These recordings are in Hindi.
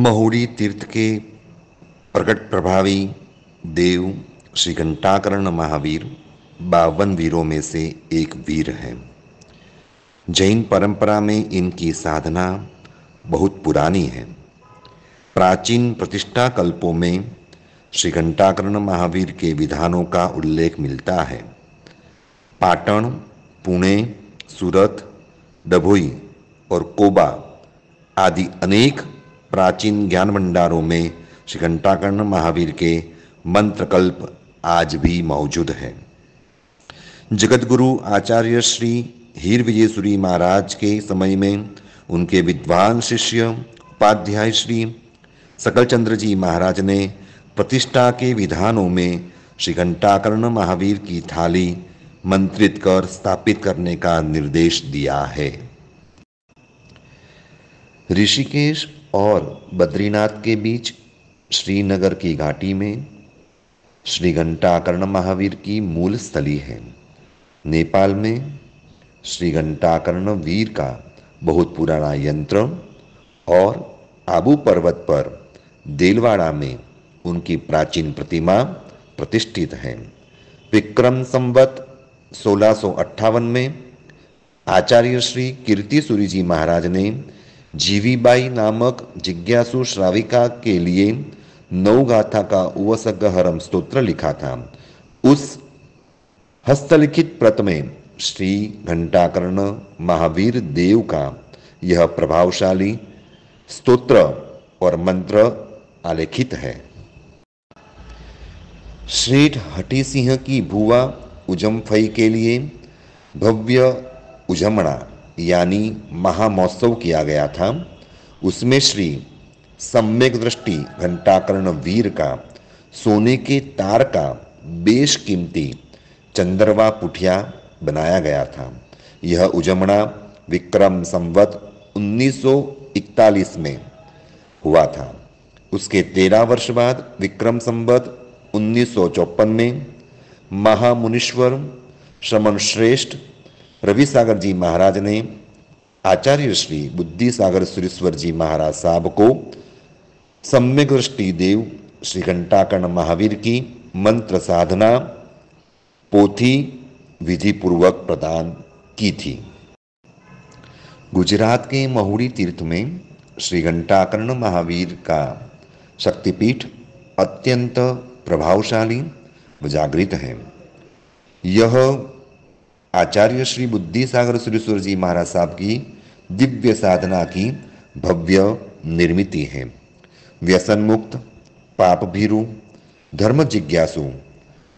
महुड़ी तीर्थ के प्रकट प्रभावी देव श्री घंटाकर्ण महावीर 52 वीरों में से एक वीर है। जैन परंपरा में इनकी साधना बहुत पुरानी है। प्राचीन प्रतिष्ठा कल्पों में श्री घंटाकर्ण महावीर के विधानों का उल्लेख मिलता है। पाटन, पुणे, सूरत, डभोई और कोबा आदि अनेक प्राचीन ज्ञान भंडारों में श्री घंटाकर्ण महावीर के मंत्रकल्प आज भी मौजूद है। जगतगुरु आचार्य श्री हीर विजयसुरी महाराज के समय में उनके विद्वान शिष्य उपाध्याय श्री सकलचंद्र जी महाराज ने प्रतिष्ठा के विधानों में श्री घंटाकर्ण महावीर की थाली मंत्रित कर स्थापित करने का निर्देश दिया है। ऋषिकेश और बद्रीनाथ के बीच श्रीनगर की घाटी में श्री घंटाकर्ण महावीर की मूल स्थली है। नेपाल में श्री घंटाकर्ण वीर का बहुत पुराना यंत्र और आबू पर्वत पर देलवाड़ा में उनकी प्राचीन प्रतिमा प्रतिष्ठित है। विक्रम संवत 1658 में आचार्य श्री कीर्तिसूरी जी महाराज ने जीवीबाई नामक जिज्ञासु श्राविका के लिए 9 गाथा का उवसगहरम स्तोत्र लिखा था। उस हस्तलिखित प्रत में श्री घंटाकर्ण महावीर देव का यह प्रभावशाली स्तोत्र और मंत्र आलेखित है। श्रेठ हठी सिंह की भुआ उजमफई के लिए भव्य उजमणा यानी महामहोत्सव किया गया था। उसमें श्री सम्यक दृष्टि घंटाकर्ण वीर का सोने के तार का बेशकीमती चंद्रवा पुठिया बनाया गया था। यह उजमणा विक्रम संवत 1941 में हुआ था। उसके 13 वर्ष बाद विक्रम संवत 1954 में महामुनीश्वर श्रमण श्रेष्ठ रविसागर जी महाराज ने आचार्य श्री बुद्धि सागर सुरेश्वर जी महाराज साहब को सम्यक दृष्टि देव श्री घंटाकर्ण महावीर की मंत्र साधना पोथी विधि पूर्वक प्रदान की थी। गुजरात के महुड़ी तीर्थ में श्री घंटाकर्ण महावीर का शक्तिपीठ अत्यंत प्रभावशाली व जागृत है। यह आचार्य श्री बुद्धि सागर सुरेश्वर जी महाराज साहब की दिव्य साधना की भव्य निर्मिति है। व्यसन मुक्त, पाप भीरु, धर्म जिज्ञासु,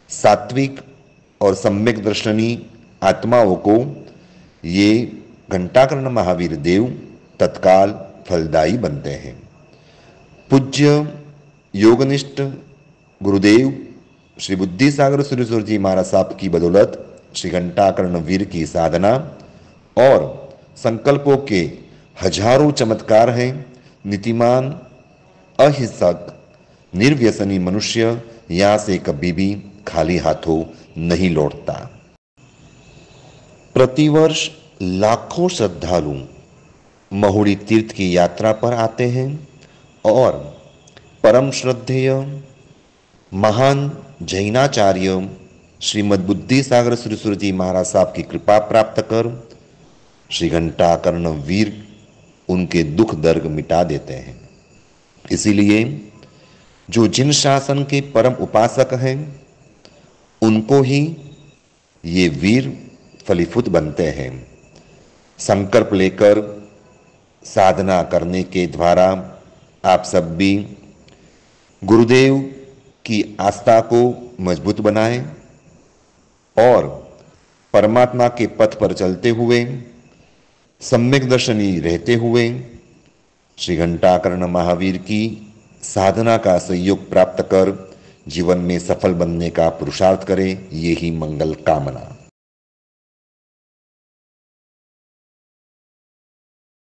सात्विक और सम्यक दर्शनी आत्माओं को ये घंटाकर्ण महावीर देव तत्काल फलदायी बनते हैं। पूज्य योगनिष्ठ गुरुदेव श्री बुद्धि सागर सुरेश्वर जी महाराज साहब की बदौलत श्री घंटाकर्ण वीर की साधना और संकल्पों के हजारों चमत्कार हैं। नीतिमान, अहिंसक, निर्व्यसनी मनुष्य यहां से कभी भी खाली हाथों नहीं लौटता। प्रतिवर्ष लाखों श्रद्धालु महुड़ी तीर्थ की यात्रा पर आते हैं और परम श्रद्धेय महान जैनाचार्य श्रीमद बुद्धि सागर सुरेश्वर जी महाराज साहब की कृपा प्राप्त कर श्री घंटाकर्ण वीर उनके दुख दर्द मिटा देते हैं। इसीलिए जो जिन शासन के परम उपासक हैं उनको ही ये वीर फलीभूत बनते हैं। संकल्प लेकर साधना करने के द्वारा आप सब भी गुरुदेव की आस्था को मजबूत बनाएं और परमात्मा के पथ पर चलते हुए सम्यक दर्शनी रहते हुए श्री घंटाकर्ण महावीर की साधना का सहयोग प्राप्त कर जीवन में सफल बनने का पुरुषार्थ करें। यही मंगल कामना।